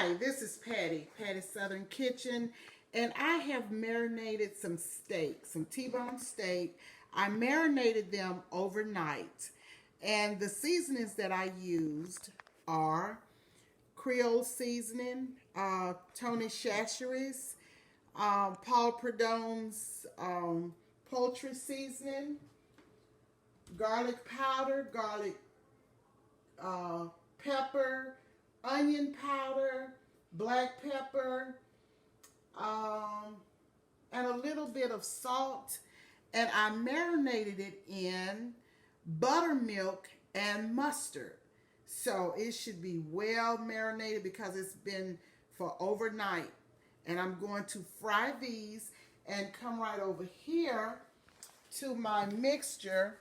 Hi, this is Patty's Southern Kitchen, and I have marinated some steak, some T-bone steak. I marinated them overnight, and the seasonings that I used are Creole seasoning, Tony Chachere's, Paul Prudhomme's poultry seasoning, garlic powder, garlic pepper, onion powder, black pepper, and a little bit of salt. And I marinated it in buttermilk and mustard. So it should be well marinated because it's been for overnight. And I'm going to fry these and come right over here to my mixture.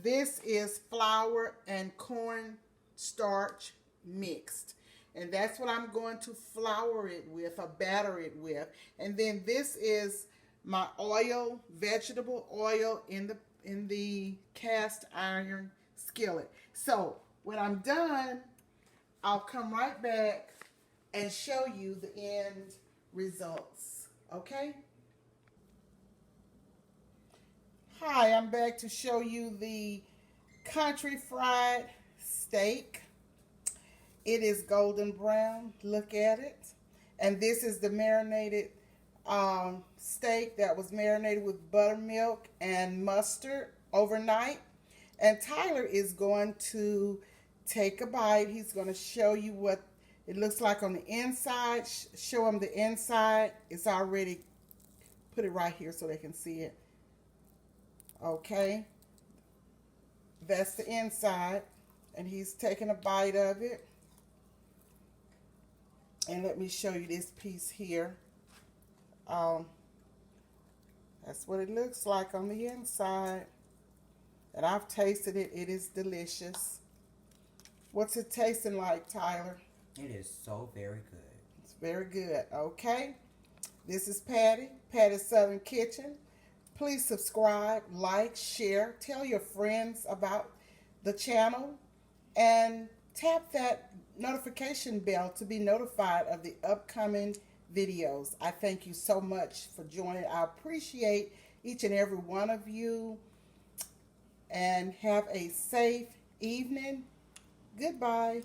This is flour and corn starch mixed, and that's what I'm going to flour it with or batter it with. And then this is my oil, vegetable oil in the cast iron skillet. So when I'm done, I'll come right back and show you the end results. Okay? Hi, I'm back to show you the country fried steak. It is golden brown. Look at it. And this is the marinated steak that was marinated with buttermilk and mustard overnight. And Tyler is going to take a bite. He's going to show you what it looks like on the inside. Show him the inside. It's already, put it right here so they can see it. Okay. That's the inside. And he's taking a bite of it. And let me show you this piece here. That's what it looks like on the inside. And I've tasted it. It is delicious. What's it tasting like, Tyler? It is so very good. It's very good. Okay. This is Patty's Southern Kitchen. Please subscribe, like, share, tell your friends about the channel, and tap that notification bell to be notified of the upcoming videos. I thank you so much for joining. I appreciate each and every one of you, and have a safe evening. Goodbye.